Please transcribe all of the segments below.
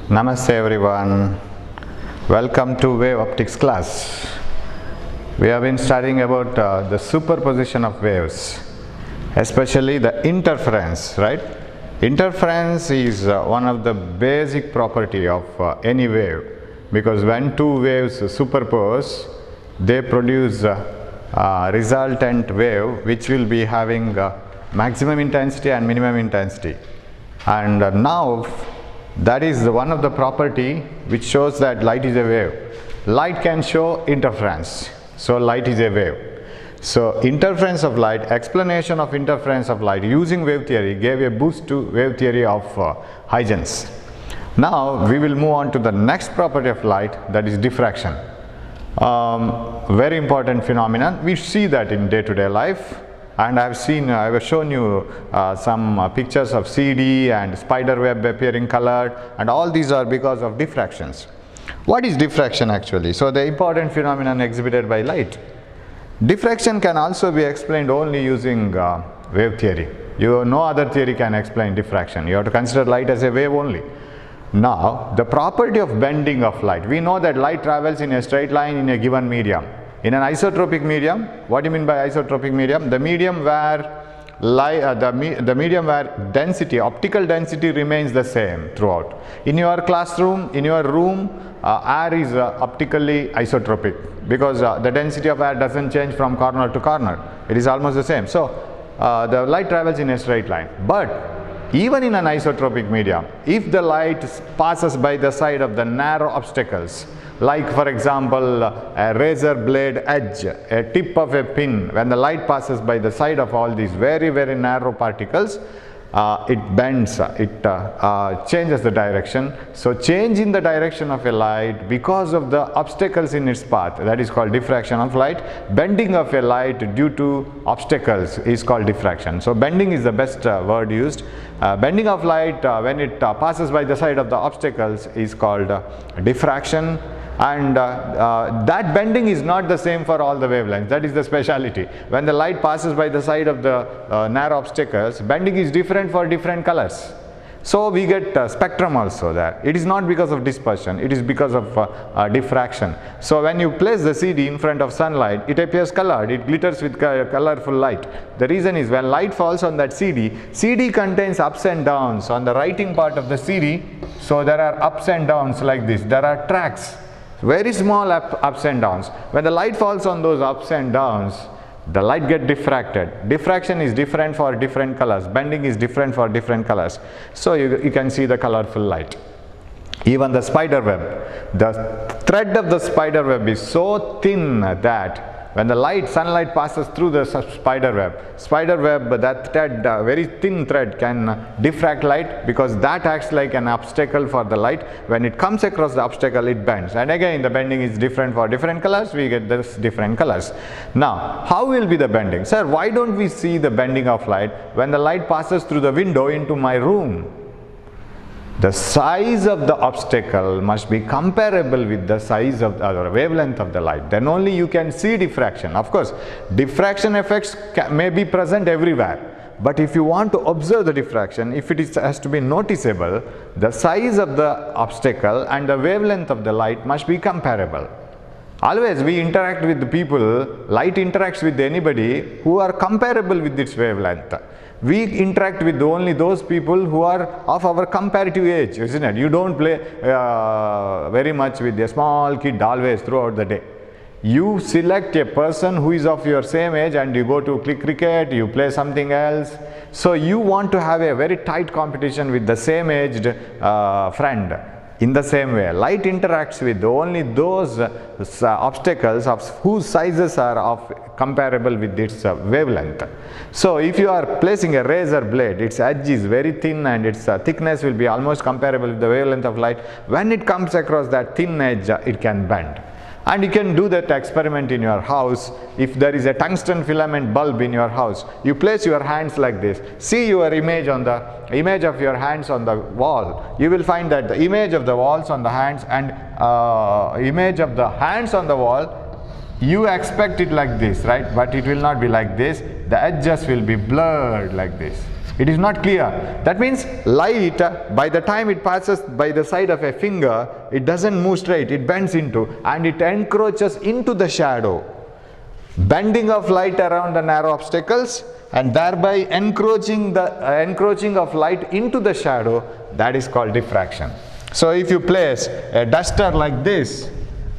Namaste everyone. Welcome to wave optics class. We have been studying about the superposition of waves, especially the interference, right? Interference is one of the basic property of any wave, because when two waves superpose, they produce a resultant wave which will be having maximum intensity and minimum intensity. And now that is one of the property which shows that light is a wave. Light can show interference, so light is a wave. So interference of light, explanation of interference of light using wave theory gave a boost to wave theory of Huygens. Now we will move on to the next property of light, that is diffraction. Very important phenomenon. We see that in day-to-day life. And I have shown you some pictures of CD and spider web appearing colored, and all these are because of diffractions. What is diffraction actually? So the important phenomenon exhibited by light. Diffraction can also be explained only using wave theory. No other theory can explain diffraction. You have to consider light as a wave only. Now, the property of bending of light. We know that light travels in a straight line in a given medium. In an isotropic medium, what do you mean by isotropic medium? The medium where density, optical density remains the same throughout. In your classroom, in your room, air is optically isotropic, because the density of air doesn't change from corner to corner. It is almost the same. So the light travels in a straight line. But even in an isotropic medium, if the light passes by the side of the narrow obstacles, like for example a razor blade edge, a tip of a pin, when the light passes by the side of all these very narrow particles, it bends, it changes the direction. So change in the direction of a light because of the obstacles in its path, that is called diffraction of light. Bending of a light due to obstacles is called diffraction. So bending is the best word used. Bending of light when it passes by the side of the obstacles is called diffraction. And that bending is not the same for all the wavelengths. That is the speciality. When the light passes by the side of the narrow obstacles, bending is different for different colors. So we get spectrum also there. It is not because of dispersion, it is because of diffraction. So when you place the CD in front of sunlight, it appears colored, it glitters with colorful light. The reason is when light falls on that CD contains ups and downs on the writing part of the CD. So there are ups and downs like this. There are tracks, very small ups and downs. When the light falls on those ups and downs, the light gets diffracted. Diffraction is different for different colors. Bending is different for different colors. So you can see the colorful light. Even the spider web. The thread of the spider web is so thin that when the sunlight passes through the spider web, that thread, very thin thread, can diffract light, because that acts like an obstacle for the light. When it comes across the obstacle, it bends. And again, the bending is different for different colors. We get this different colors. Now, how will be the bending? Sir, why don't we see the bending of light when the light passes through the window into my room? The size of the obstacle must be comparable with the size of the wavelength of the light. Then only you can see diffraction. Of course, diffraction effects may be present everywhere. But if you want to observe the diffraction, if it has to be noticeable, the size of the obstacle and the wavelength of the light must be comparable. Always we interact with the people, light interacts with anybody who are comparable with its wavelength. We interact with only those people who are of our comparative age, isn't it? You don't play very much with a small kid always throughout the day. You select a person who is of your same age and you go to play cricket, you play something else. So you want to have a very tight competition with the same aged friend. In the same way, light interacts with only those obstacles of whose sizes are comparable with its wavelength. So if you are placing a razor blade, its edge is very thin and its thickness will be almost comparable with the wavelength of light. When it comes across that thin edge, it can bend. And you can do that experiment in your house. If there is a tungsten filament bulb in your house, you place your hands like this. See your image of your hands on the wall. You will find that the image of the walls on the hands and image of the hands on the wall, you expect it like this, right? But it will not be like this. The edges will be blurred like this. It is not clear. That means light, by the time it passes by the side of a finger, it doesn't move straight, it bends into, and it encroaches into the shadow. Bending of light around the narrow obstacles and thereby encroaching of light into the shadow, that is called diffraction. So if you place a duster like this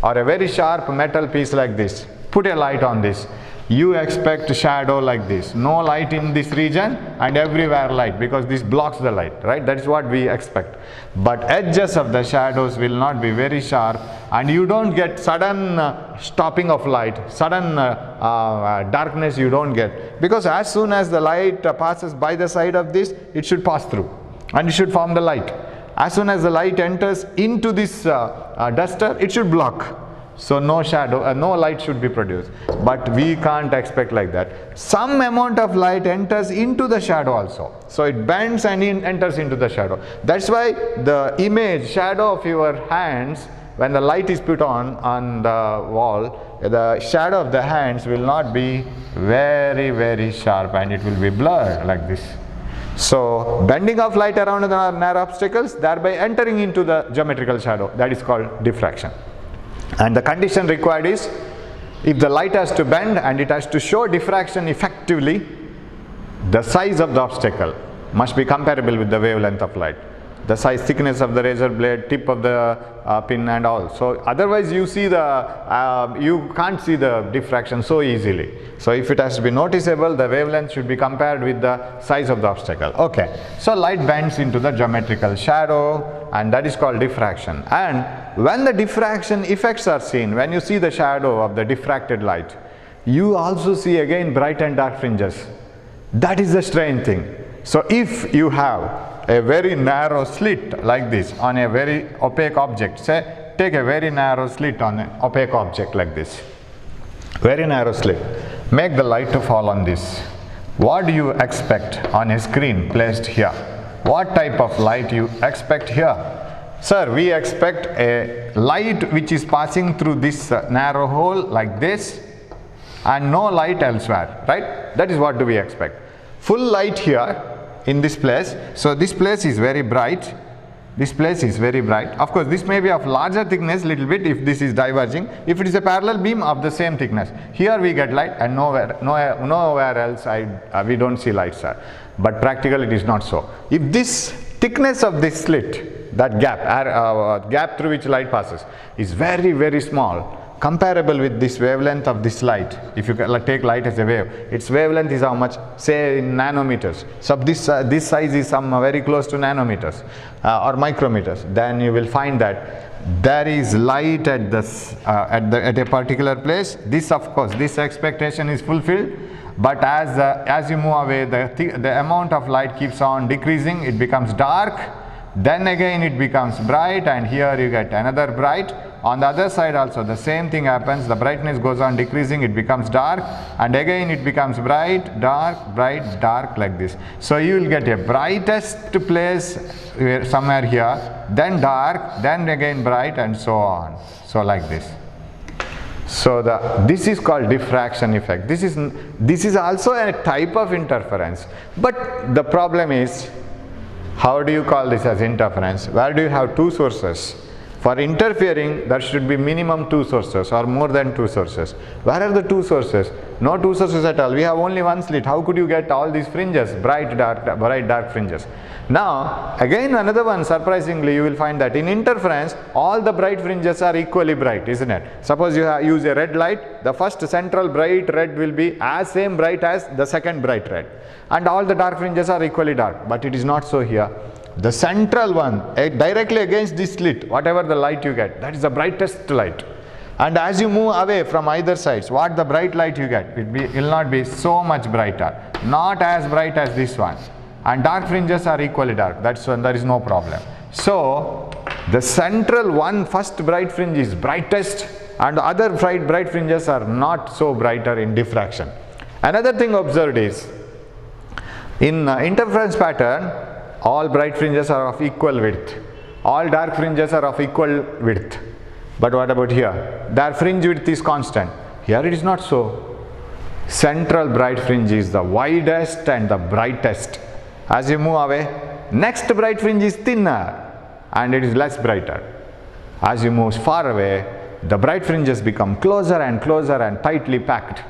or a very sharp metal piece like this, put a light on this, you expect shadow like this. No light in this region and everywhere light, because this blocks the light, right? That is what we expect. But edges of the shadows will not be very sharp, and you don't get sudden stopping of light, sudden darkness you don't get. Because as soon as the light passes by the side of this, it should pass through and it should form the light. As soon as the light enters into this duster, it should block. So no shadow, no light should be produced. But we can't expect like that. Some amount of light enters into the shadow also. So it bends and enters into the shadow. That's why the image, shadow of your hands, when the light is put on the wall, the shadow of the hands will not be very, very sharp, and it will be blurred like this. So bending of light around the narrow obstacles, thereby entering into the geometrical shadow, that is called diffraction. And the condition required is, if the light has to bend and it has to show diffraction effectively, the size of the obstacle must be comparable with the wavelength of light. The size, thickness of the razor blade, tip of the pin and all. So otherwise you see you can't see the diffraction so easily. So if it has to be noticeable, the wavelength should be compared with the size of the obstacle. Okay. So light bends into the geometrical shadow, and that is called diffraction. And when the diffraction effects are seen, when you see the shadow of the diffracted light, you also see again bright and dark fringes. That is the strange thing. So if you have a very narrow slit like this on a very opaque object, say take a very narrow slit on an opaque object like this, very narrow slit, make the light to fall on this. What do you expect on a screen placed here? What type of light you expect here? Sir, we expect a light which is passing through this narrow hole like this and no light elsewhere, right? That is what do we expect. Full light here in this place. So this place is very bright. This place is very bright. Of course, this may be of larger thickness little bit if this is diverging. If it is a parallel beam of the same thickness, here we get light and nowhere else we don't see light, sir. But practically it is not so. If this thickness of this slit, that gap through which light passes, is very, very small, comparable with this wavelength of this light. If you take light as a wave, its wavelength is how much? Say in nanometers. So this size is some very close to nanometers or micrometers. Then you will find that there is light at a particular place. This, of course, this expectation is fulfilled. But as you move away, the amount of light keeps on decreasing. It becomes dark. Then again it becomes bright, and here you get another bright. On the other side also the same thing happens. The brightness goes on decreasing, it becomes dark, and again it becomes bright, dark like this. So you will get a brightest place somewhere here, then dark, then again bright, and so on. So like this. So this is called diffraction effect. This is also a type of interference. But the problem is, how do you call this as interference? Where do you have two sources? For interfering, there should be minimum two sources or more than two sources. Where are the two sources? No two sources at all. We have only one slit. How could you get all these fringes, bright, dark fringes? Now, again another one, surprisingly, you will find that in interference, all the bright fringes are equally bright, isn't it? Suppose you use a red light, the first central bright red will be as same bright as the second bright red. And all the dark fringes are equally dark. But it is not so here. The central one, directly against this slit, whatever the light you get, that is the brightest light. And as you move away from either sides, what the bright light you get, it will not be so much brighter. Not as bright as this one. And dark fringes are equally dark. That's when there is no problem. So, the central one, first bright fringe is brightest, and the other bright fringes are not so brighter in diffraction. Another thing observed is, in interference pattern, all bright fringes are of equal width. All dark fringes are of equal width. But what about here? Their fringe width is constant. Here it is not so. Central bright fringe is the widest and the brightest. As you move away, next bright fringe is thinner and it is less brighter. As you move far away, the bright fringes become closer and closer and tightly packed.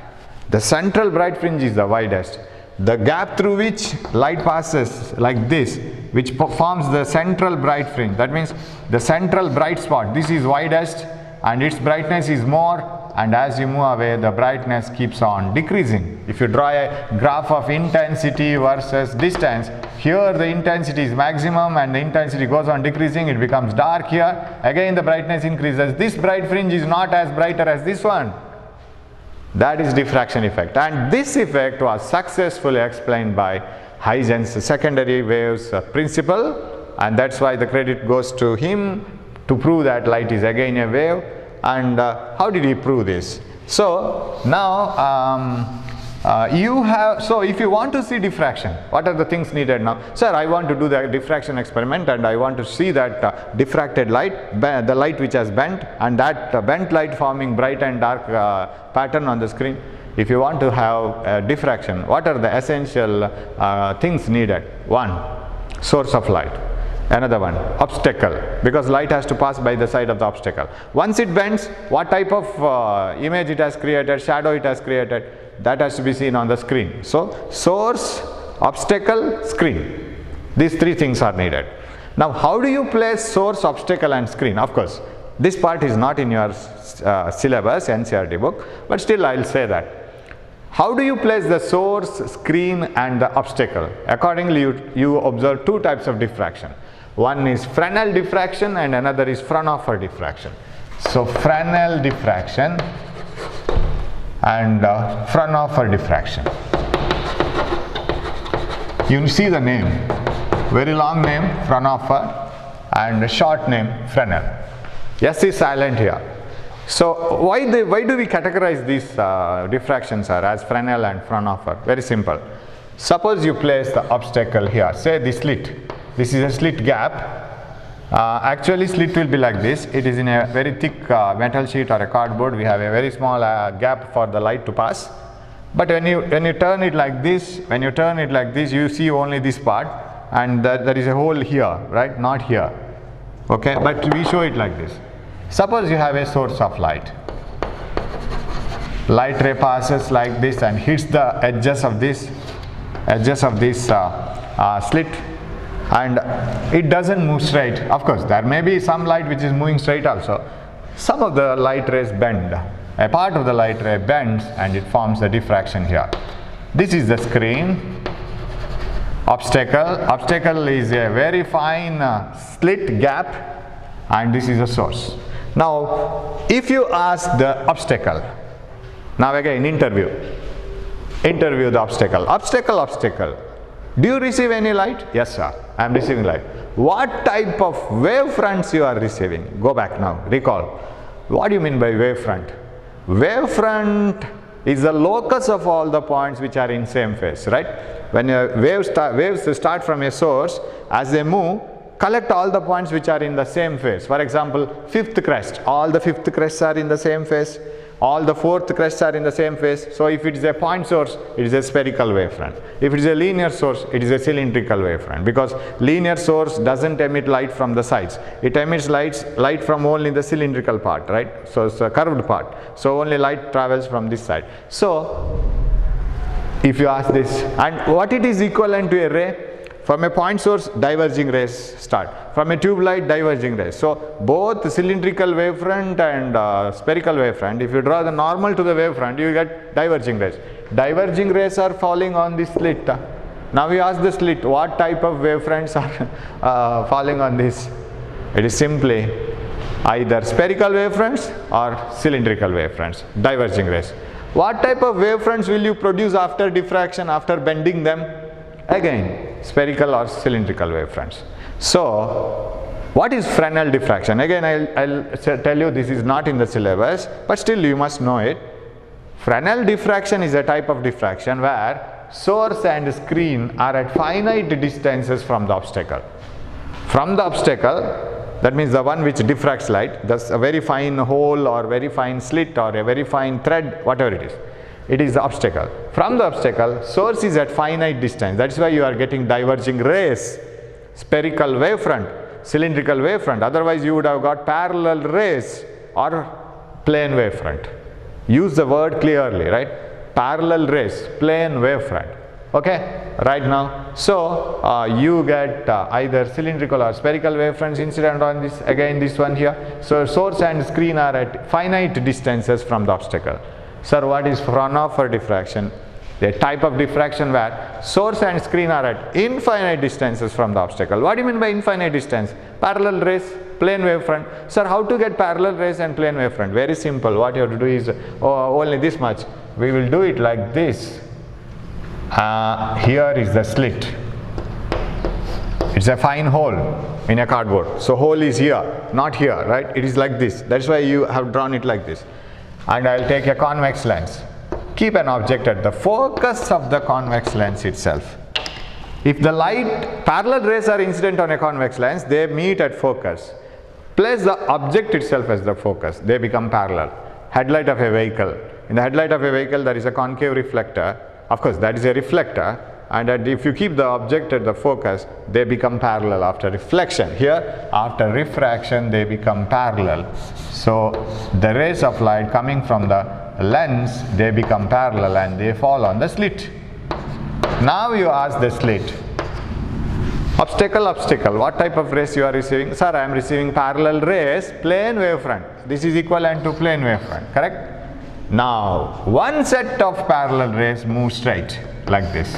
The central bright fringe is the widest. The gap through which light passes, like this, which forms the central bright fringe, that means the central bright spot, this is widest and its brightness is more, and as you move away the brightness keeps on decreasing. If you draw a graph of intensity versus distance, here the intensity is maximum and the intensity goes on decreasing, it becomes dark here, again the brightness increases. This bright fringe is not as brighter as this one. That is diffraction effect, and this effect was successfully explained by Huygens' secondary waves principle, and that's why the credit goes to him to prove that light is again a wave. And how did he prove this? So now so if you want to see diffraction, what are the things needed now? Sir, I want to do the diffraction experiment and I want to see that diffracted light, the light which has bent, and that bent light forming bright and dark pattern on the screen. If you want to have diffraction, what are the essential things needed? One, source of light. Another one, obstacle, because light has to pass by the side of the obstacle. Once it bends, what type of image it has created, shadow it has created, that has to be seen on the screen. So source, obstacle, screen, these three things are needed. Now how do you place source, obstacle and screen? Of course this part is not in your syllabus, NCERT book, but still I will say that. How do you place the source, screen and the obstacle? Accordingly you observe two types of diffraction. One is Fresnel diffraction and another is Fraunhofer diffraction. So Fresnel diffraction and Fraunhofer diffraction. You see the name, very long name Fraunhofer and short name Fresnel. S is silent here. So why do we categorize these diffractions as Fresnel and Fraunhofer? Very simple. Suppose you place the obstacle here, say the slit. This is a slit gap. Actually slit will be like this. It is in a very thick metal sheet or a cardboard. We have a very small gap for the light to pass. But when you turn it like this, you see only this part, and there is a hole here, right? Not here. Okay, but we show it like this. Suppose you have a source of light. Light ray passes like this and hits the edges of this slit, and it doesn't move straight. Of course there may be some light which is moving straight also. Some of the light rays bend. A part of the light ray bends and it forms a diffraction here. This is the screen. Obstacle is a very fine slit gap, and this is a source. Now if you ask the obstacle, now again interview the obstacle, do you receive any light? Yes sir, I am receiving light. What type of wavefronts you are receiving? Go back now, recall. What do you mean by wavefront? Wavefront is the locus of all the points which are in same phase, right? When waves start from a source, as they move, collect all the points which are in the same phase. For example, fifth crest, all the fifth crests are in the same phase, all the fourth crests are in the same phase. So if it is a point source, it is a spherical wavefront. If it is a linear source, it is a cylindrical wavefront, because linear source doesn't emit light from the sides. It emits light from only the cylindrical part, right? So it's a curved part. So only light travels from this side. So if you ask this, and what it is equivalent to a ray? From a point source, diverging rays start. From a tube light, diverging rays. So both cylindrical wavefront and spherical wavefront, if you draw the normal to the wavefront, you get diverging rays. Diverging rays are falling on this slit. Now we ask the slit, what type of wavefronts are falling on this? It is simply either spherical wavefronts or cylindrical wavefronts, diverging rays. What type of wavefronts will you produce after diffraction, after bending them? Again, spherical or cylindrical wavefronts. So what is Fresnel diffraction? Again, I'll tell you this is not in the syllabus, but still you must know it. Fresnel diffraction is a type of diffraction where source and screen are at finite distances from the obstacle. From the obstacle, that means the one which diffracts light, that's a very fine hole or very fine slit or a very fine thread, whatever it is. It is the obstacle. From the obstacle, source is at finite distance. That is why you are getting diverging rays, spherical wavefront, cylindrical wavefront. Otherwise, you would have got parallel rays or plane wavefront. Use the word clearly, right? Parallel rays, plane wavefront. Okay, right now. So you get either cylindrical or spherical wavefronts incident on this, again this one here. So source and screen are at finite distances from the obstacle. Sir, what is Fraunhofer diffraction? The type of diffraction where source and screen are at infinite distances from the obstacle. What do you mean by infinite distance? Parallel rays, plane wavefront. Sir, how to get parallel rays and plane wavefront? Very simple. What you have to do is only this much. We will do it like this. Here is the slit. It's a fine hole in a cardboard. So hole is here, not here, right? It is like this. That's why you have drawn it like this. And I'll take a convex lens. Keep an object at the focus of the convex lens itself. If the light, parallel rays are incident on a convex lens, they meet at focus. Place the object itself as the focus. They become parallel. Headlight of a vehicle. In the headlight of a vehicle, there is a concave reflector. Of course, that is a reflector. And if you keep the object at the focus, they become parallel after reflection. Here, after refraction, they become parallel. So the rays of light coming from the lens, they become parallel and they fall on the slit. Now you ask the slit, obstacle, obstacle, what type of rays you are receiving? Sir, I am receiving parallel rays, plane wavefront. This is equivalent to plane wavefront, correct? Now, one set of parallel rays move straight like this.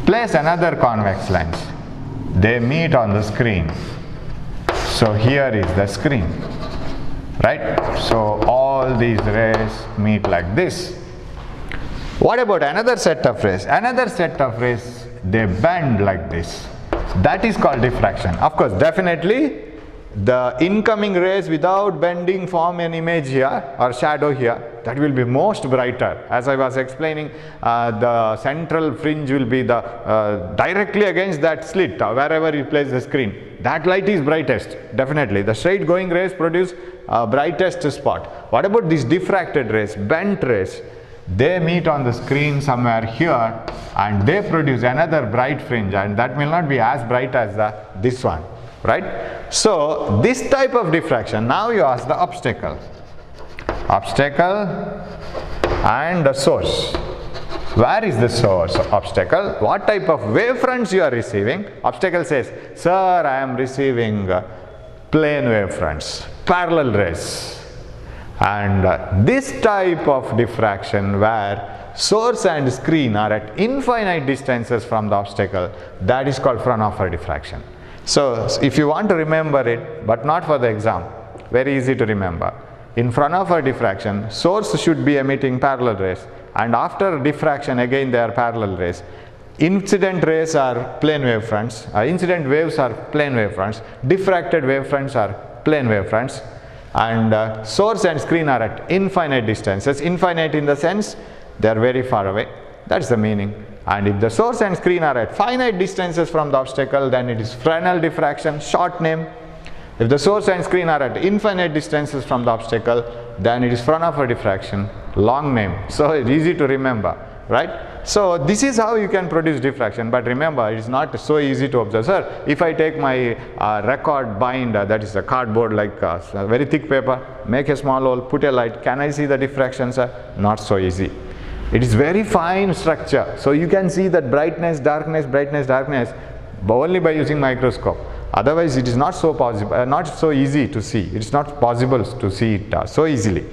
Place another convex lens. They meet on the screen. So here is the screen, right? So all these rays meet like this. What about another set of rays? Another set of rays, they bend like this. That is called diffraction. Of course, definitely the incoming rays without bending form an image here or shadow here. That will be most brighter. As I was explaining, the central fringe will be the directly against that slit wherever you place the screen. That light is brightest, definitely. The straight going rays produce brightest spot. What about these diffracted rays, bent rays? They meet on the screen somewhere here and they produce another bright fringe, and that will not be as bright as this one, right? So this type of diffraction, now you ask the obstacle. Obstacle and the source. Where is the source of obstacle? What type of wavefronts you are receiving? Obstacle says, sir, I am receiving plane wavefronts, parallel rays. And this type of diffraction where source and screen are at infinite distances from the obstacle, that is called Fraunhofer diffraction. So if you want to remember it, but not for the exam, very easy to remember. In Fraunhofer diffraction, source should be emitting parallel rays, and after diffraction again they are parallel rays. Incident rays are plane wavefronts, incident waves are plane wavefronts, diffracted wavefronts are plane wavefronts, and source and screen are at infinite distances. Infinite in the sense they are very far away. That's the meaning. And if the source and screen are at finite distances from the obstacle, then it is Fresnel diffraction, short name. If the source and screen are at infinite distances from the obstacle, then it is Fraunhofer diffraction, long name. So it's easy to remember, right? So this is how you can produce diffraction, but remember, it is not so easy to observe. Sir, if I take my record binder, that is a cardboard like a very thick paper, make a small hole, put a light, can I see the diffraction, sir? Not so easy. It is very fine structure, so you can see that brightness, darkness, but only by using microscope. Otherwise, it is not so possible, not so easy to see. It is not possible to see it so easily.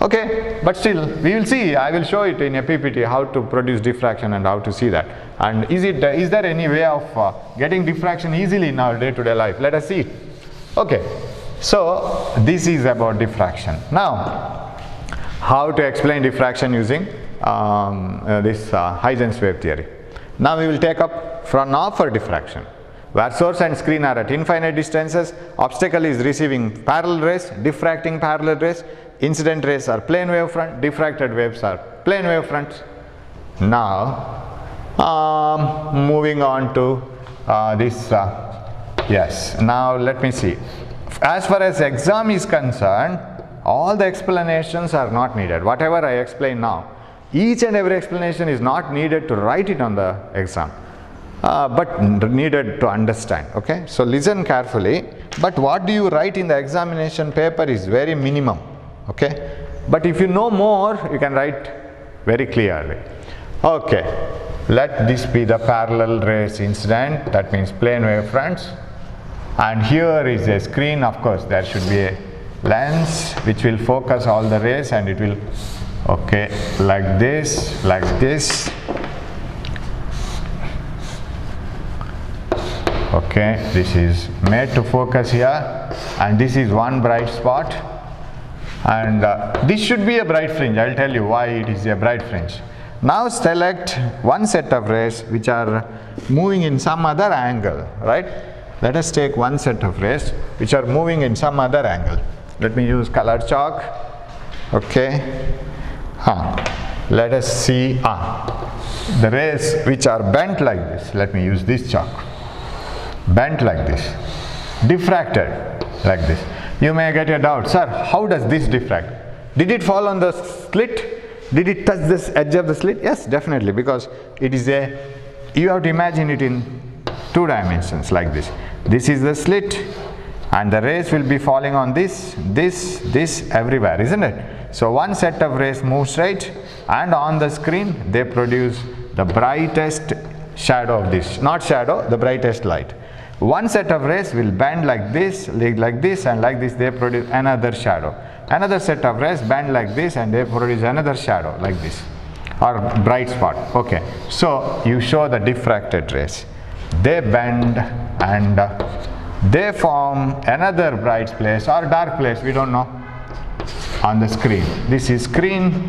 Okay, but still, we will see. I will show it in a PPT how to produce diffraction and how to see that. And is there any way of getting diffraction easily in our day-to-day life? Let us see it. Okay, so this is about diffraction. Now, how to explain diffraction using this Huygens wave theory. Now we will take up Fraunhofer diffraction, where source and screen are at infinite distances, obstacle is receiving parallel rays, diffracting parallel rays, incident rays are plane wavefront, diffracted waves are plane wavefronts. Now, moving on to this, yes, now let me see. As far as exam is concerned, all the explanations are not needed. Whatever I explain now, Each and every explanation is not needed to write it on the exam, but needed to understand. Okay, so listen carefully. But what do you write in the examination paper is very minimum. Okay, but if you know more, you can write very clearly. Okay, let this be the parallel rays incident, that means plane wave fronts, and here is a screen. Of course there should be a lens which will focus all the rays, and it will, okay, like this, like this. Okay, this is made to focus here, and this is one bright spot, and this should be a bright fringe. I will tell you why it is a bright fringe. Now select one set of rays which are moving in some other angle, right? Let us take one set of rays which are moving in some other angle. Let me use colored chalk. Okay, let us see the rays which are bent like this. Let me use this chalk. Bent like this, diffracted like this. You may get a doubt, sir, how does this diffract? Did it fall on the slit? Did it touch this edge of the slit? Yes, definitely, because it is you have to imagine it in 2 dimensions like this. This is the slit, and the rays will be falling on this, everywhere, isn't it? So one set of rays move straight, and on the screen they produce the brightest shadow of this, not shadow, the brightest light. One set of rays will bend like this, and like this they produce another shadow. Another set of rays bend like this, and they produce another shadow like this, or bright spot. Okay, so you show the diffracted rays. They bend and they form another bright place or dark place, we don't know, on the screen. This is screen,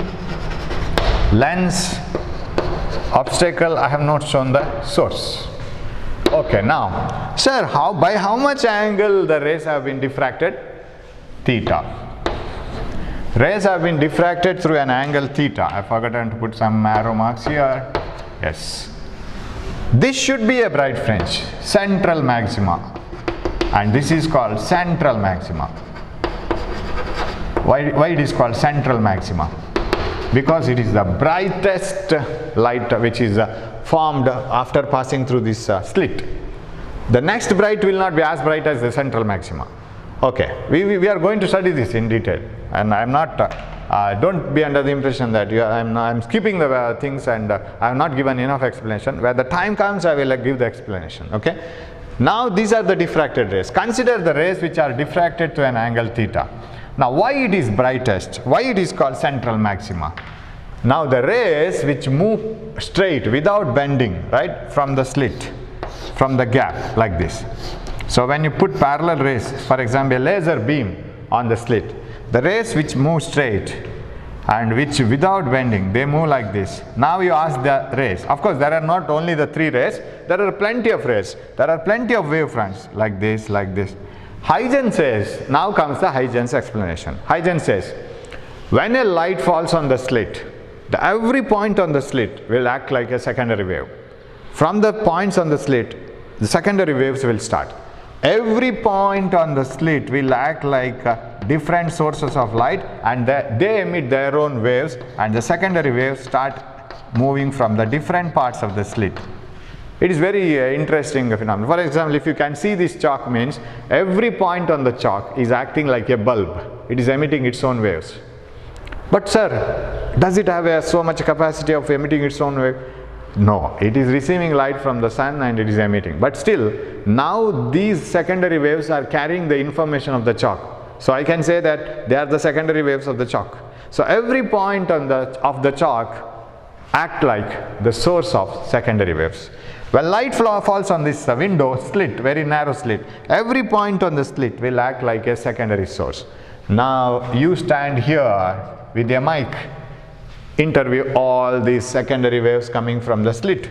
lens, obstacle. I have not shown the source. Okay, now, sir, by how much angle the rays have been diffracted? Theta. Rays have been diffracted through an angle theta. I forgot to put some arrow marks here. Yes. This should be a bright fringe, central maxima, and this is called central maxima. Why it is called central maxima? Because it is the brightest light which is formed after passing through this slit. The next bright will not be as bright as the central maxima. Okay, we are going to study this in detail, and I am not, don't be under the impression that I am skipping the things, and I have not given enough explanation. Where the time comes, I will give the explanation. Okay, now these are the diffracted rays. Consider the rays which are diffracted to an angle theta. Now why it is brightest? Why it is called central maxima? Now the rays which move straight without bending, right, from the slit, from the gap like this. So when you put parallel rays, for example a laser beam on the slit, the rays which move straight and which without bending, they move like this. Now you ask the rays. Of course there are not only the 3 rays, there are plenty of rays. There are plenty of wave fronts like this, like this. Huygens says, now comes the Huygens explanation. Huygens says, when a light falls on the slit, every point on the slit will act like a secondary wave. From the points on the slit, the secondary waves will start. Every point on the slit will act like different sources of light, and they emit their own waves, and the secondary waves start moving from the different parts of the slit. It is very interesting phenomenon. For example, if you can see this chalk, means every point on the chalk is acting like a bulb. It is emitting its own waves. But sir, does it have so much capacity of emitting its own wave? No, it is receiving light from the sun and it is emitting. But still, now these secondary waves are carrying the information of the chalk. So I can say that they are the secondary waves of the chalk. So every point on of the chalk act like the source of secondary waves. When light falls on this window slit, very narrow slit, every point on the slit will act like a secondary source. Now you stand here with a mic, interview all these secondary waves coming from the slit.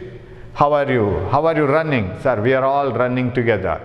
How are you? How are you running? Sir, we are all running together.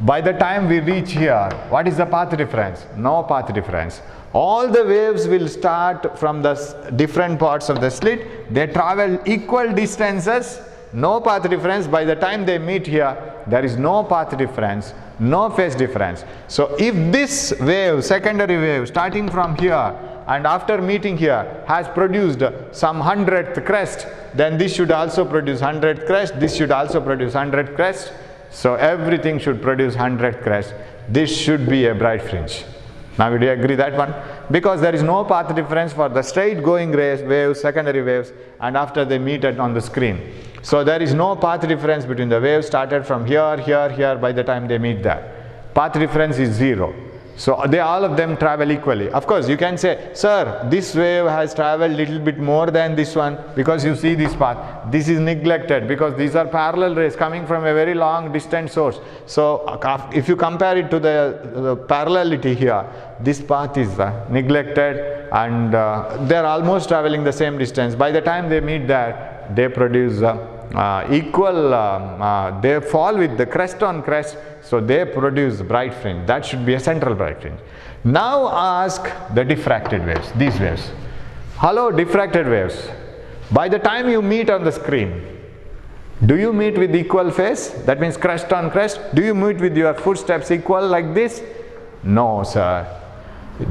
By the time we reach here, what is the path difference? No path difference. All the waves will start from the different parts of the slit. They travel equal distances, no path difference. By the time they meet here, there is no path difference, no phase difference. So if this wave, secondary wave, starting from here, and after meeting here has produced some 100th crest, then this should also produce 100th crest, this should also produce 100th crest. So everything should produce 100th crest. This should be a bright fringe. Now do you agree that one? Because there is no path difference for the straight going rays, waves, secondary waves, and after they meet on the screen. So there is no path difference between the waves started from here, here, here by the time they meet there. Path difference is 0. So all of them travel equally. Of course, you can say, sir, this wave has traveled little bit more than this one, because you see this path. This is neglected because these are parallel rays coming from a very long distant source. So if you compare it to the parallelity here, this path is neglected, and they are almost traveling the same distance. By the time they meet there, they produce equal, they fall with the crest on crest. So they produce bright fringe. That should be a central bright fringe. Now ask the diffracted waves, these waves. Hello, diffracted waves. By the time you meet on the screen, do you meet with equal phase? That means crest on crest. Do you meet with your footsteps equal like this? No, sir.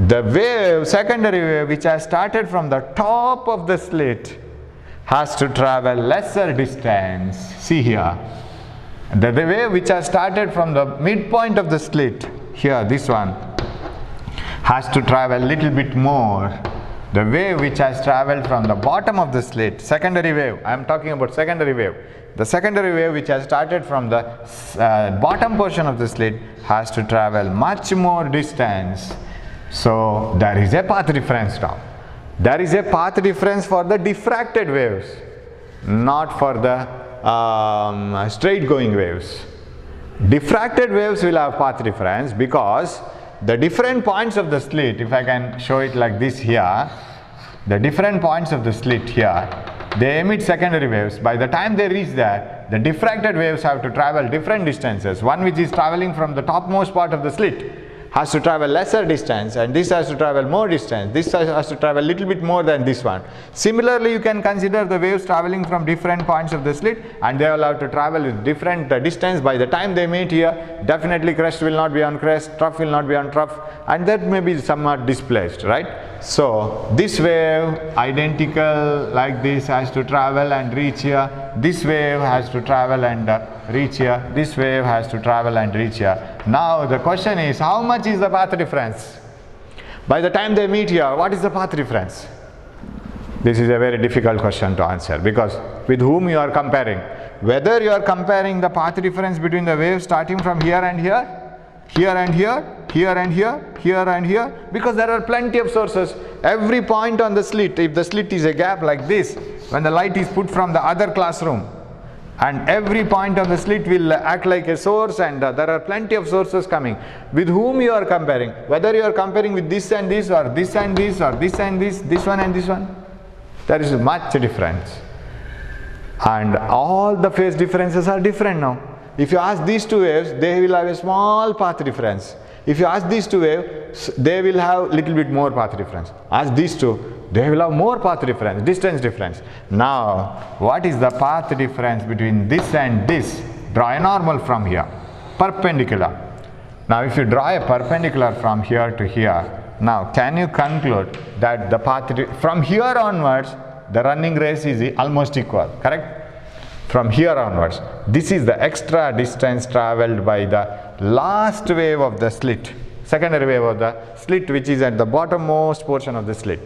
The wave, secondary wave, which has started from the top of the slit, has to travel lesser distance. See here. The wave which has started from the midpoint of the slit, here, this one, has to travel little bit more. The wave which has traveled from the bottom of the slit, secondary wave, I am talking about secondary wave. The secondary wave which has started from the bottom portion of the slit has to travel much more distance. So there is a path difference now. There is a path difference for the diffracted waves, not for the straight going waves. Diffracted waves will have path difference because the different points of the slit, if I can show it like this here, the different points of the slit here, they emit secondary waves. By the time they reach there, the diffracted waves have to travel different distances. One which is traveling from the topmost part of the slit has to travel lesser distance, and this has to travel more distance. This has to travel little bit more than this one. Similarly, you can consider the waves traveling from different points of the slit, and they will have to travel with different distance. By the time they meet here, definitely crest will not be on crest, trough will not be on trough, and that may be somewhat displaced, right? So this wave, identical like this, has to travel and reach here. This wave has to travel and reach here. This wave has to travel and reach here. Now the question is, how much is the path difference? By the time they meet here, what is the path difference? This is a very difficult question to answer, because with whom you are comparing? Whether you are comparing the path difference between the waves starting from here and here, here and here, here and here, here and here, because there are plenty of sources. Every point on the slit, if the slit is a gap like this, when the light is put from the other classroom, and every point on the slit will act like a source, and there are plenty of sources coming. With whom you are comparing? Whether you are comparing with this and this, or this and this, or this and this one and this one, there is much difference. And all the phase differences are different now. If you ask these two waves, they will have a small path difference. If you ask these two waves, they will have little bit more path difference. Ask these two, they will have more path difference, distance difference. Now, what is the path difference between this and this? Draw a normal from here, perpendicular. Now, if you draw a perpendicular from here to here, now can you conclude that the path from here onwards, the running race is almost equal, correct? From here onwards, this is the extra distance traveled by the last wave of the slit, secondary wave of the slit, which is at the bottommost portion of the slit.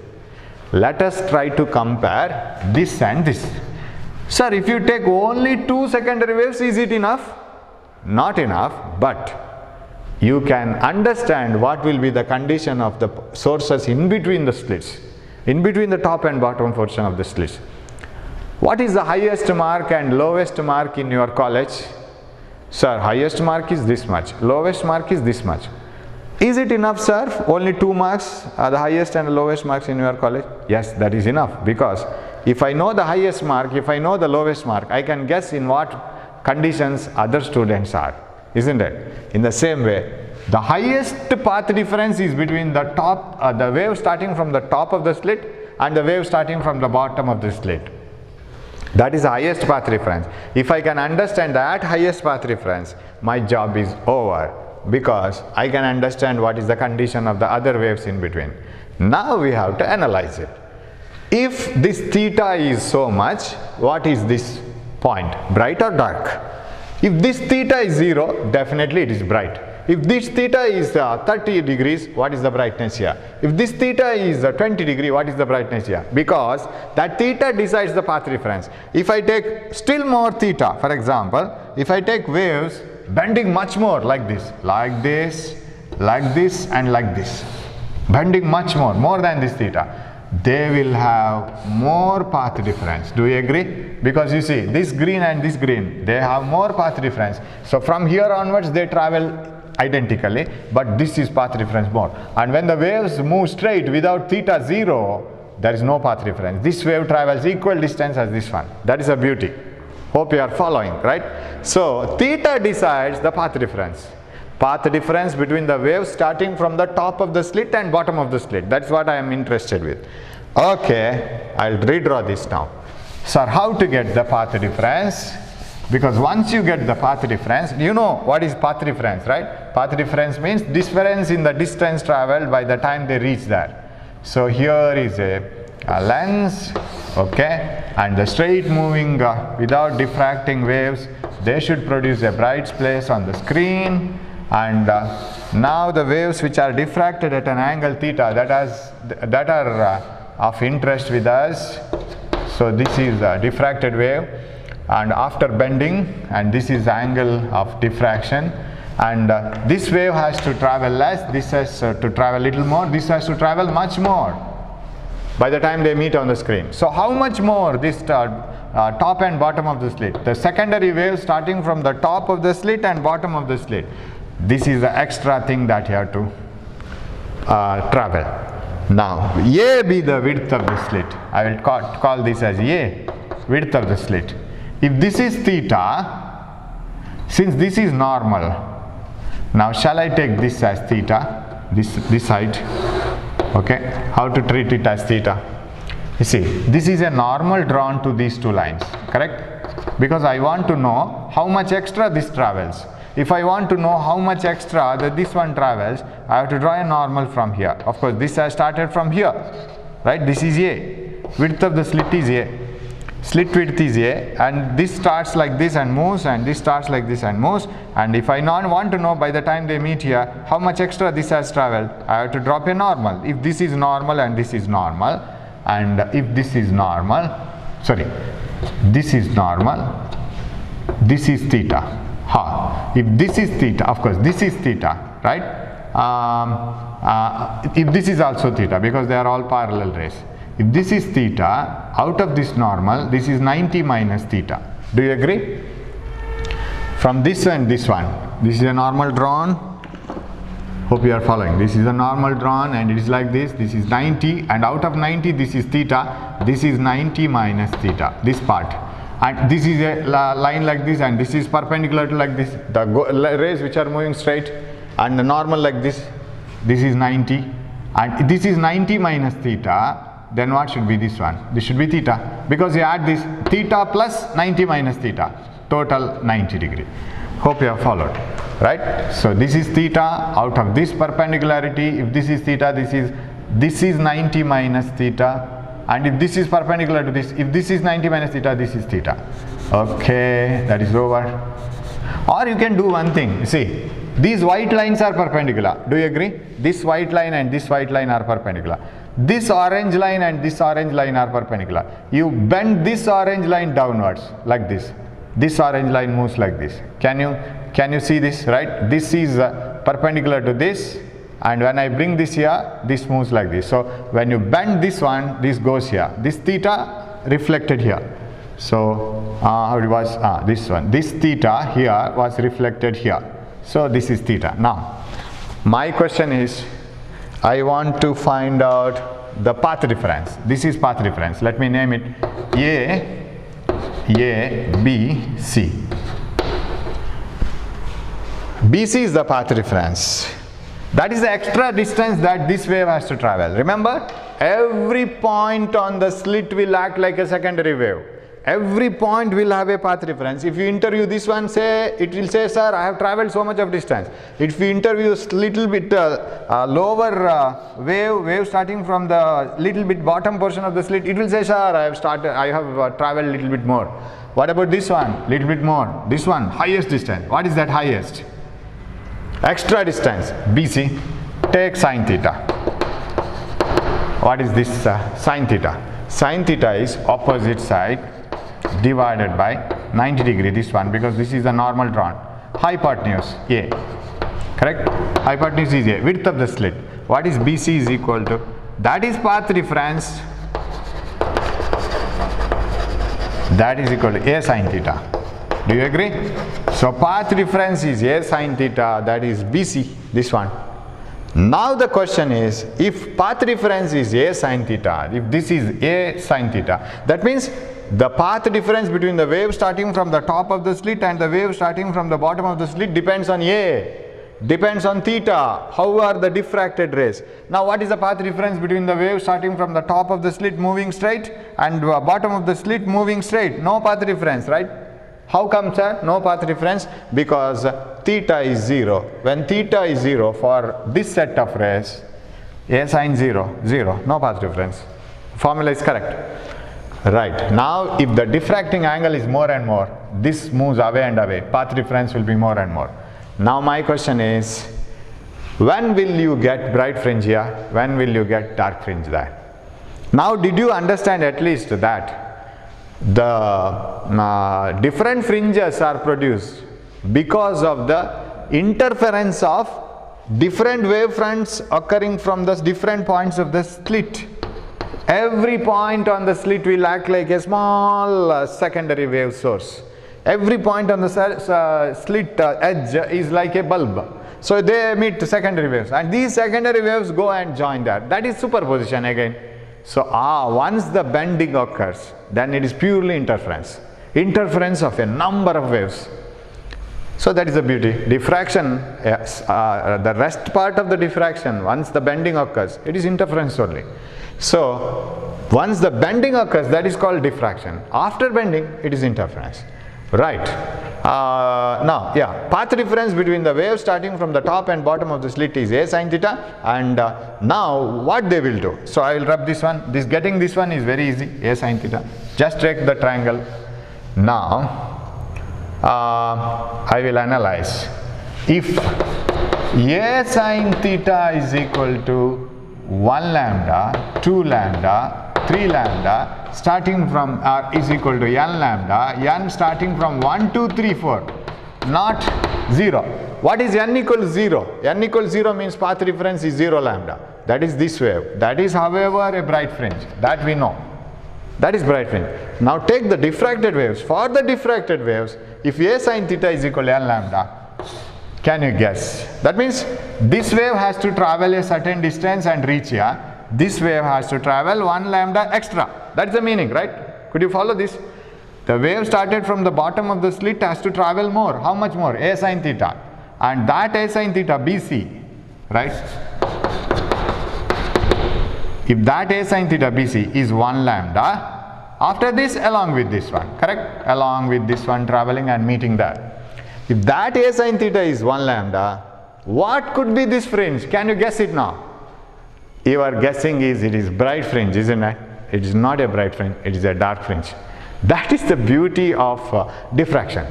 Let us try to compare this and this. Sir, if you take only 2 secondary waves, is it enough? Not enough, but you can understand what will be the condition of the sources in between the slits, in between the top and bottom portion of the slits. What is the highest mark and lowest mark in your college? Sir, highest mark is this much, lowest mark is this much. Is it enough, sir? Only 2 marks are the highest and the lowest marks in your college? Yes, that is enough, because if I know the highest mark, if I know the lowest mark, I can guess in what conditions other students are, isn't it? In the same way, the highest path difference is between the top, the wave starting from the top of the slit and the wave starting from the bottom of the slit. That is the highest path difference. If I can understand that highest path difference, my job is over. because I can understand what is the condition of the other waves in between. Now we have to analyze it. If this theta is so much, what is this point? Bright or dark? If this theta is 0, definitely it is bright. If this theta is 30 degrees, what is the brightness here? If this theta is 20 degree, what is the brightness here? Because that theta decides the path difference. If I take still more theta, for example, if I take waves bending much more like this, and like this, bending much more than this theta, they will have more path difference. Do you agree? Because you see, this green and this green, they have more path difference. So from here onwards they travel identically, but this is path difference more. And when the waves move straight without theta 0, there is no path difference. This wave travels equal distance as this one. That is a beauty. Hope you are following, right? So theta decides the path difference. Path difference between the waves starting from the top of the slit and bottom of the slit. That's what I am interested with. Okay, I'll redraw this now. Sir, how to get the path difference? Because once you get the path difference, you know what is path difference, right? Path difference means difference in the distance traveled by the time they reach there. So here is a lens, okay, and the straight moving without diffracting waves, they should produce a bright place on the screen. And now the waves which are diffracted at an angle theta, that are of interest with us. So this is a diffracted wave, and after bending, and this is the angle of diffraction, and this wave has to travel less, this has to travel little more, this has to travel much more by the time they meet on the screen. So how much more this top and bottom of the slit? The secondary wave starting from the top of the slit and bottom of the slit. This is the extra thing that you have to travel. Now, A be the width of the slit. I will call this as A, width of the slit. If this is theta, since this is normal, now shall I take this as theta, this side, okay? How to treat it as theta? You see, this is a normal drawn to these two lines, correct? Because I want to know how much extra this travels. If I want to know how much extra that this one travels, I have to draw a normal from here. Of course, this has started from here, right? This is A. Width of the slit is A. Slit width is A, and this starts like this and moves, and this starts like this and moves. And if I want to know by the time they meet here how much extra this has traveled, I have to drop a normal. If this is normal and this is normal, and if this is normal, sorry, this is normal, this is theta. If this is theta, of course this is theta, right? If this is also theta, because they are all parallel rays. If this is theta, out of this normal, this is 90 minus theta. Do you agree? From this and this one, this is a normal drawn. Hope you are following. This is a normal drawn, and it is like this. This is 90, and out of 90, this is theta. This is 90 minus theta, this part. And this is a line like this, and this is perpendicular to like this. The rays which are moving straight, and the normal like this. This is 90, and this is 90 minus theta. Then what should be this one? This should be theta, because you add this theta plus 90 minus theta, total 90 degree. Hope you have followed, right? So this is theta out of this perpendicularity. If this is theta, this is 90 minus theta. And if this is perpendicular to this, if this is 90 minus theta, this is theta. Okay, that is over. Or you can do one thing. See, these white lines are perpendicular. Do you agree? This white line and this white line are perpendicular. This orange line and this orange line are perpendicular. You bend this orange line downwards like this. This orange line moves like this. Can you see this, right? This is perpendicular to this. And when I bring this here, this moves like this. So when you bend this one, this goes here. This theta reflected here. So how it was this one. This theta here was reflected here. So this is theta. Now my question is, I want to find out the path difference. This is path difference. Let me name it A, B, C. BC is the path difference. That is the extra distance that this wave has to travel. Remember, every point on the slit will act like a secondary wave. Every point will have a path reference. If you interview this one, say, it will say, sir, I have traveled so much of distance. If you interview little bit lower wave starting from the little bit bottom portion of the slit, it will say, sir, I have traveled little bit more. What about this one? Little bit more. This one, highest distance. What is that highest? Extra distance, BC. Take sine theta. What is this sine theta? Sine theta is opposite side divided by 90 degree, this one, because this is a normal drawn. Hypotenuse A, correct? Hypotenuse is A, width of the slit. What is BC is equal to? That is path reference. That is equal to A sine theta. Do you agree? So path reference is A sine theta, that is BC, this one. Now the question is, if path reference is A sine theta, if this is A sine theta, that means the path difference between the wave starting from the top of the slit and the wave starting from the bottom of the slit depends on A, depends on theta. How are the diffracted rays? Now what is the path difference between the wave starting from the top of the slit moving straight and bottom of the slit moving straight? No path difference, right? How come, sir? No path difference? Because theta is 0. When theta is 0 for this set of rays, A sine 0, 0, no path difference. Formula is correct. Right. Now if the diffracting angle is more and more, this moves away and away, path difference will be more and more. Now my question is, when will you get bright fringe here? When will you get dark fringe there? Now did you understand at least that the different fringes are produced because of the interference of different wave fronts occurring from the different points of the slit. Every point on the slit will act like a small secondary wave source. Every point on the slit edge is like a bulb. So they emit secondary waves, and these secondary waves go and join that. That is superposition again. So once the bending occurs, then it is purely interference. Interference of a number of waves. So that is the beauty. Diffraction, the rest part of the diffraction, once the bending occurs, it is interference only. So once the bending occurs, that is called diffraction. After bending, it is interference. Right. Now, path difference between the wave starting from the top and bottom of the slit is A sine theta, and now what they will do. So I will rub this one. Getting this one is very easy. A sine theta. Just take the triangle. Now I will analyze. If A sine theta is equal to 1 lambda, 2 lambda, 3 lambda, starting from is equal to n lambda, n starting from 1, 2, 3, 4, not 0. What is n equals 0? N equals 0 means path reference is 0 lambda. That is this wave. That is, however, a bright fringe. That we know. That is bright fringe. Now take the diffracted waves. For the diffracted waves, if A sine theta is equal to n lambda, can you guess? That means this wave has to travel a certain distance and reach here. This wave has to travel 1 lambda extra. That's the meaning, right? Could you follow this? The wave started from the bottom of the slit has to travel more. How much more? A sine theta. And that A sine theta, BC, right? If that A sine theta, BC is 1 lambda, after this, along with this one, correct? Along with this one traveling and meeting there. If that A sine theta is 1 lambda, what could be this fringe? Can you guess it now? Your guessing is it is bright fringe, isn't it? It is not a bright fringe, it is a dark fringe. That is the beauty of diffraction.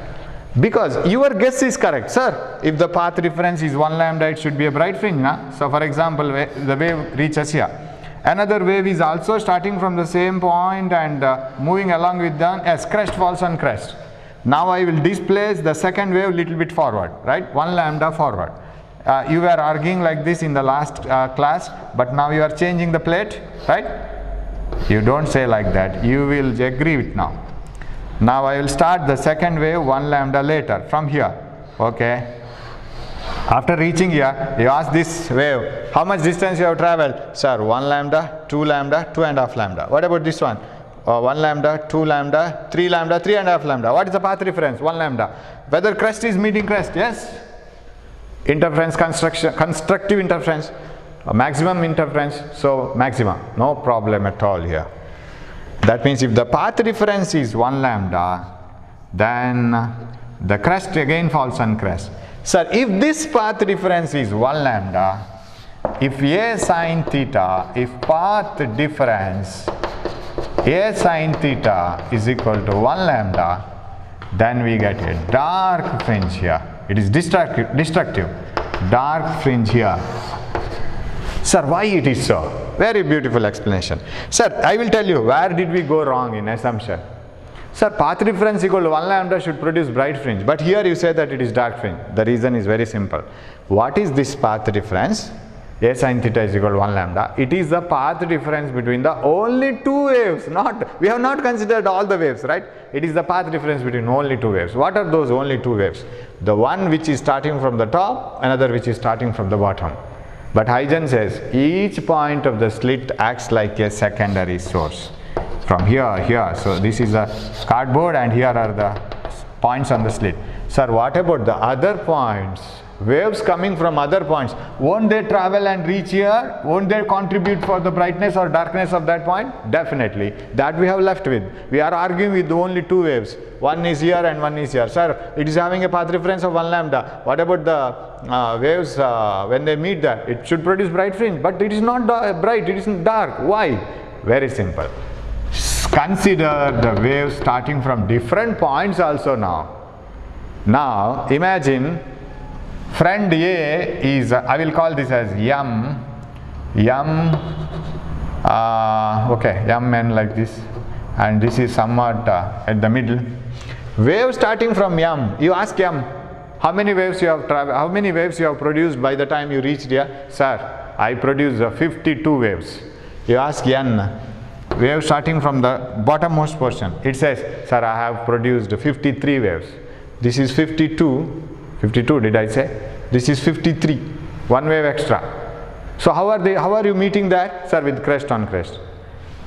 Because your guess is correct. Sir, if the path reference is 1 lambda, it should be a bright fringe. Na? So for example, the wave reaches here. Another wave is also starting from the same point and moving along with them as crest falls on crest. Now I will displace the second wave little bit forward, right? 1 lambda forward. You were arguing like this in the last class, but now you are changing the plate, right? You don't say like that. You will agree with now. Now I will start the second wave 1 lambda later from here. Okay. After reaching here, you ask this wave, how much distance you have traveled? Sir, 1 lambda, 2 lambda, 2.5 lambda. What about this one? 1 lambda, 2 lambda, 3 lambda, 3.5 lambda. What is the path reference? 1 lambda. Whether crest is meeting crest? Yes. Interference, constructive interference, maximum interference. So maximum, no problem at all here. That means if the path difference is 1 lambda, then the crest again falls on crest. Sir, if this path difference is 1 lambda, if A sin theta, if path difference A sin theta is equal to 1 lambda, then we get a dark fringe here. It is destructive. Dark fringe here. Sir, why it is so? Very beautiful explanation. Sir, I will tell you where did we go wrong in assumption. Sir, path difference equal to 1 lambda should produce bright fringe, but here you say that it is dark fringe. The reason is very simple. What is this path difference? A sin theta is equal to 1 lambda. It is the path difference between the only two waves. We have not considered all the waves, right? It is the path difference between only two waves. What are those only two waves? The one which is starting from the top, another which is starting from the bottom. But Huygens says each point of the slit acts like a secondary source. From here. So this is a cardboard and here are the points on the slit. Sir, what about the other points? Waves coming from other points, won't they travel and reach here? Won't they contribute for the brightness or darkness of that point? Definitely. That we have left with. We are arguing with only two waves. One is here and one is here. Sir, it is having a path difference of 1 lambda. What about the waves when they meet there? It should produce bright fringe, but it is not bright, it is dark. Why? Very simple. Consider the waves starting from different points also now. Now, imagine friend A is, I will call this as M, M like this, and this is somewhat at the middle. Wave starting from M, you ask M, how many waves you have traveled, how many waves you have produced by the time you reached here? Sir, I produced 52 waves. You ask N, wave starting from the bottommost portion. It says, sir, I have produced 53 waves. This is 52 did I say? This is 53, one wave extra. So how are you meeting that? Sir, with crest on crest.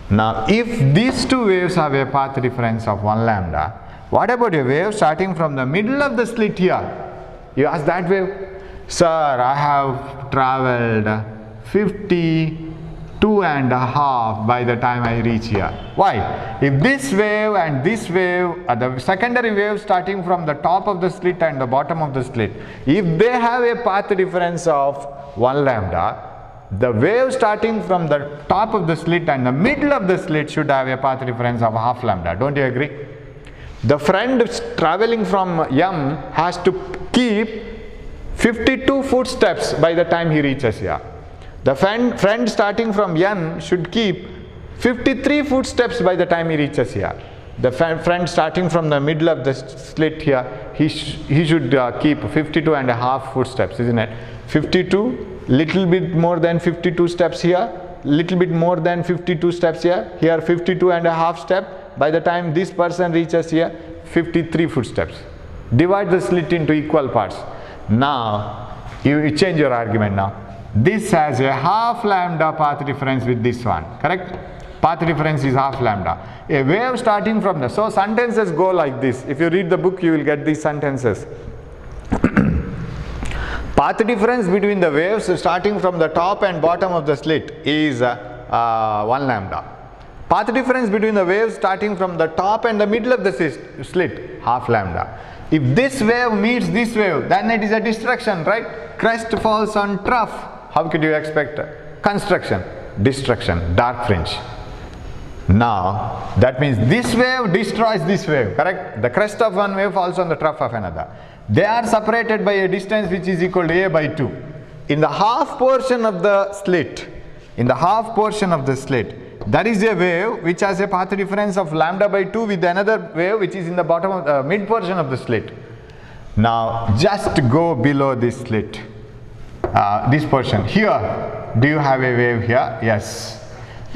Now if these two waves have a path difference of 1 lambda, what about a wave starting from the middle of the slit here? You ask that wave, sir, I have traveled 52 and a half by the time I reach here. Why? If this wave and this wave are the secondary wave starting from the top of the slit and the bottom of the slit, if they have a path difference of 1 lambda, the wave starting from the top of the slit and the middle of the slit should have a path difference of half lambda. Don't you agree? The friend traveling from M has to keep 52 footsteps by the time he reaches here. The friend starting from N should keep 53 footsteps by the time he reaches here. The friend starting from the middle of the slit here, he should keep 52 and a half footsteps, isn't it? 52, little bit more than 52 steps here, little bit more than 52 steps here, 52 and a half step. By the time this person reaches here, 53 footsteps. Divide the slit into equal parts. Now, you change your argument now. This has a half lambda path difference with this one, correct? Path difference is half lambda. A wave starting from the, so sentences go like this. If you read the book, you will get these sentences. Path difference between the waves starting from the top and bottom of the slit is 1 lambda. Path difference between the waves starting from the top and the middle of the slit, half lambda. If this wave meets this wave, then it is a diffraction, right? Crest falls on trough. How could you expect construction? Destruction, dark fringe. Now, that means this wave destroys this wave, correct? The crest of one wave falls on the trough of another. They are separated by a distance which is equal to A by 2. In the half portion of the slit, there is a wave which has a path difference of lambda by 2 with another wave which is in the bottom of the mid portion of the slit. Now, just go below this slit. This portion here, do you have a wave here? Yes.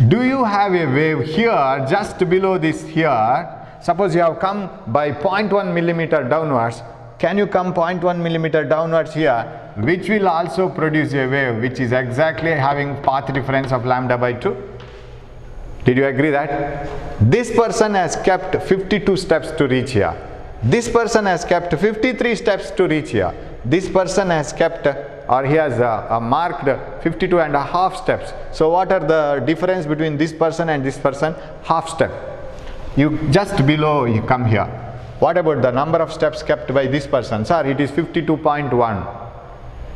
Do you have a wave here just below this here? Suppose you have come by 0.1 millimeter downwards. Can you come 0.1 millimeter downwards here, which will also produce a wave which is exactly having path difference of lambda by 2? Did you agree that? This person has kept 52 steps to reach here. This person has kept 53 steps to reach here. This person has kept, or he has marked 52 and a half steps. So what are the difference between this person and this person? Half step. You just below, you come here. What about the number of steps kept by this person? Sir, it is 52.1.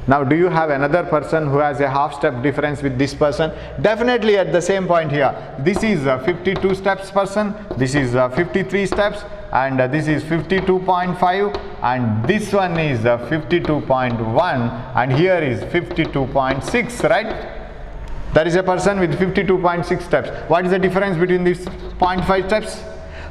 Now, do you have another person who has a half step difference with this person? Definitely at the same point here. This is a 52 steps person, this is 53 steps, and this is 52.5, and this one is 52.1, and here is 52.6, right? There is a person with 52.6 steps. What is the difference between these 0.5 steps?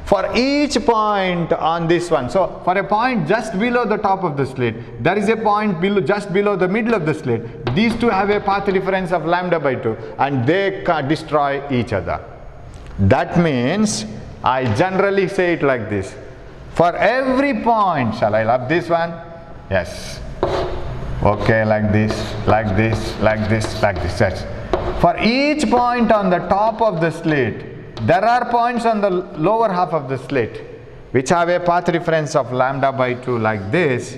For each point on this one, so for a point just below the top of the slit, there is a point below, just below the middle of the slit. These two have a path difference of lambda by 2, and they destroy each other. That means I generally say it like this. For every point, shall I love this one? Yes. Okay, like this, like this, like this, like this. Yes. For each point on the top of the slit, there are points on the lower half of the slit which have a path difference of lambda by 2 like this,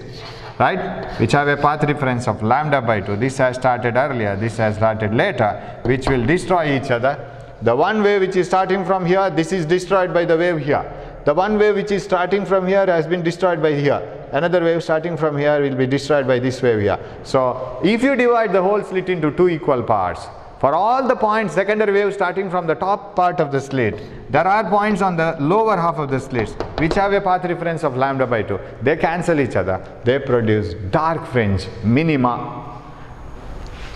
right? Which have a path difference of lambda by 2. This has started earlier, this has started later, which will destroy each other. The one wave which is starting from here, this is destroyed by the wave here. The one wave which is starting from here has been destroyed by here. Another wave starting from here will be destroyed by this wave here. So if you divide the whole slit into two equal parts, for all the points, secondary wave starting from the top part of the slit, there are points on the lower half of the slits which have a path difference of lambda by 2. They cancel each other. They produce dark fringe minima.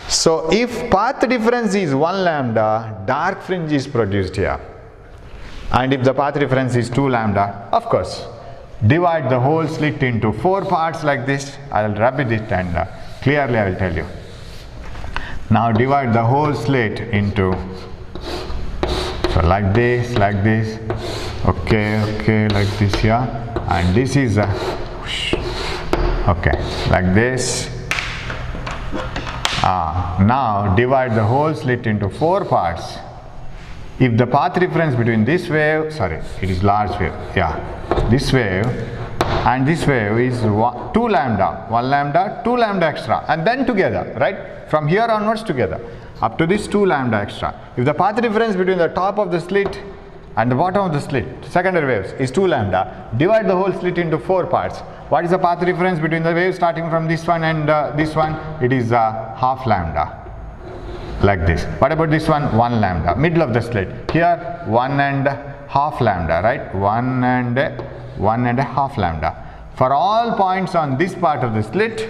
So if path difference is 1 lambda, dark fringe is produced here. And if the path difference is 2 lambda, of course, divide the whole slit into 4 parts like this. I will rub it and clearly I will tell you. Now divide the whole slit into, so like this, okay, like this here, and this is okay, like this. Now divide the whole slit into 4 parts. If the path difference between this wave, sorry, it is large wave, yeah, this wave and this wave is 2 lambda, 1 lambda, 2 lambda extra, and then together, right? From here onwards together, up to this 2 lambda extra. If the path difference between the top of the slit and the bottom of the slit, secondary waves, is 2 lambda, divide the whole slit into 4 parts. What is the path difference between the waves starting from this one and this one? It is half lambda. Like this. What about this one? 1 lambda, middle of the slit. Here 1.5 lambda, right? 1.5 lambda. For all points on this part of the slit,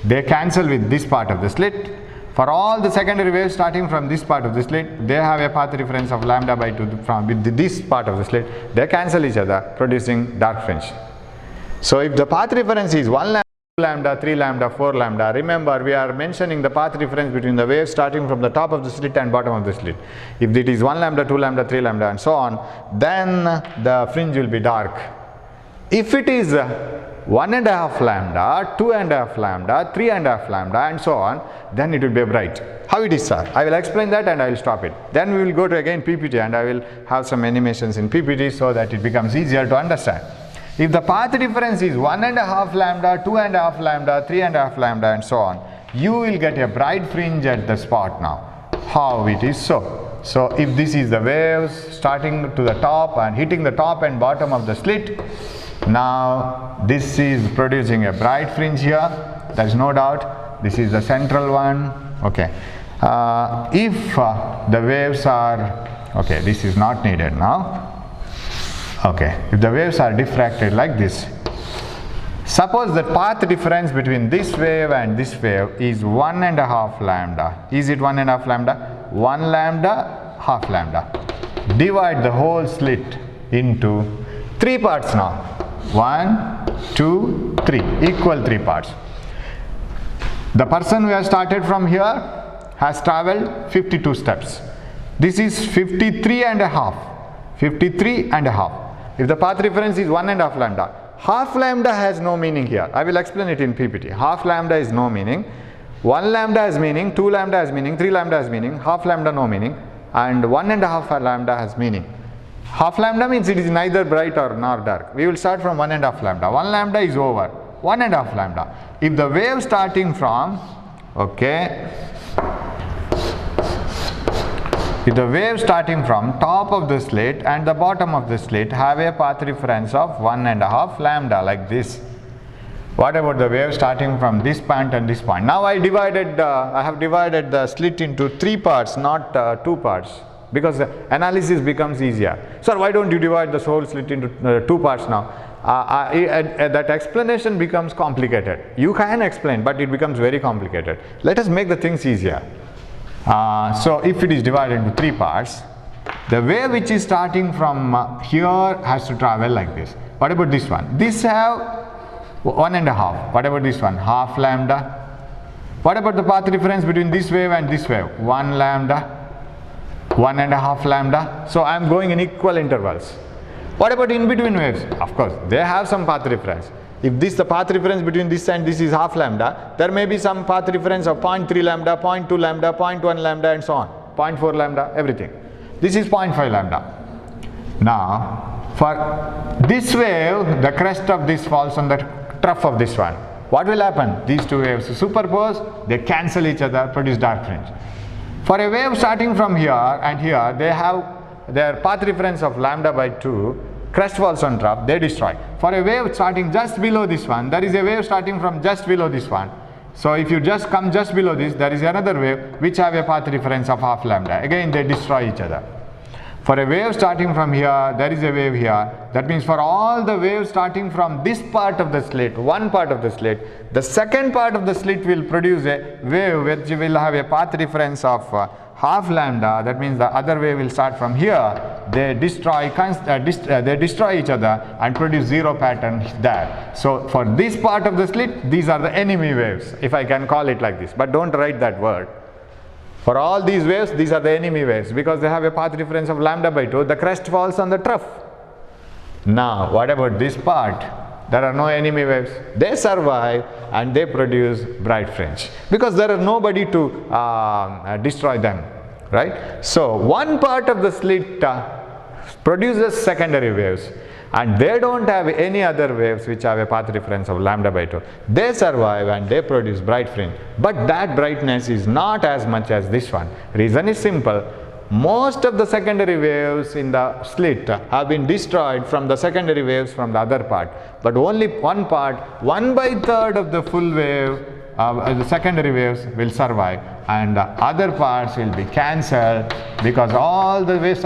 they cancel with this part of the slit. For all the secondary waves starting from this part of the slit, they have a path difference of lambda by 2 from with this part of the slit. They cancel each other, producing dark fringe. So if the path difference is 1 lambda, 2 lambda, 3 lambda, 4 lambda, remember we are mentioning the path difference between the waves starting from the top of the slit and bottom of the slit. If it is 1 lambda, 2 lambda, 3 lambda and so on, then the fringe will be dark. If it is 1.5 lambda, 2.5 lambda, 3.5 lambda and so on, then it will be bright. How it is, sir? I will explain that and I will stop it. Then we will go to again PPT and I will have some animations in PPT so that it becomes easier to understand. If the path difference is 1.5 lambda, 2.5 lambda, 3.5 lambda and so on, you will get a bright fringe at the spot now. How it is so? So if this is the waves starting to the top and hitting the top and bottom of the slit, now this is producing a bright fringe here, there is no doubt. This is the central one. Okay. If the waves are, okay, this is not needed now. Okay, if the waves are diffracted like this, suppose the path difference between this wave and this wave is 1.5 lambda. Is it 1.5 lambda? 1 lambda, half lambda. Divide the whole slit into 3 parts now. 1, 2, 3, equal 3 parts. The person who has started from here has traveled 52 steps. This is 53 and a half. 53 and a half. If the path difference is 1.5 lambda, half lambda has no meaning here. I will explain it in PPT. Half lambda is no meaning. 1 lambda has meaning, 2 lambda has meaning, 3 lambda has meaning, half lambda no meaning, and 1.5 lambda has meaning. Half lambda means it is neither bright or nor dark. We will start from 1.5 lambda. 1 lambda is over. 1.5 lambda. If the wave starting from, okay, If the wave starting from top of the slit and the bottom of the slit have a path reference of 1.5 lambda like this. What about the wave starting from this point and this point? Now I have divided the slit into 3 parts, not 2 parts, because the analysis becomes easier. Sir, why don't you divide the whole slit into 2 parts now? That explanation becomes complicated. You can explain, but it becomes very complicated. Let us make the things easier. So if it is divided into 3 parts, the wave which is starting from here has to travel like this. What about this one? This have 1.5. What about this one? Half lambda. What about the path difference between this wave and this wave? 1 lambda, 1.5 lambda. So I am going in equal intervals. What about in between waves? Of course, they have some path difference. If the path difference between this and this is half lambda, there may be some path difference of 0.3 lambda, 0.2 lambda, 0.1 lambda and so on. 0.4 lambda, everything. This is 0.5 lambda. Now, for this wave, the crest of this falls on the trough of this one. What will happen? These 2 waves superpose, they cancel each other, produce dark fringe. For a wave starting from here and here, they have their path reference of lambda by 2, crest falls on trough, they destroy. For a wave starting just below this one, there is a wave starting from just below this one. So if you just come just below this, there is another wave which have a path reference of half lambda. Again, they destroy each other. For a wave starting from here, there is a wave here. That means for all the waves starting from this part of the slit, one part of the slit, the second part of the slit will produce a wave which will have a path reference of half lambda. That means the other wave will start from here. They destroy each other and produce 0 pattern there. So for this part of the slit, these are the enemy waves, if I can call it like this. But don't write that word. For all these waves, these are the enemy waves because they have a path difference of lambda by 2. The crest falls on the trough. Now, what about this part? There are no enemy waves. They survive and they produce bright fringe because there is nobody to destroy them, right? So, one part of the slit produces secondary waves and they don't have any other waves which have a path difference of lambda by 2. They survive and they produce bright fringe, but that brightness is not as much as this one. Reason is simple. Most of the secondary waves in the slit have been destroyed from the secondary waves from the other part, but only one part, 1/3 of the full wave, the secondary waves will survive and the other parts will be cancelled because all the waves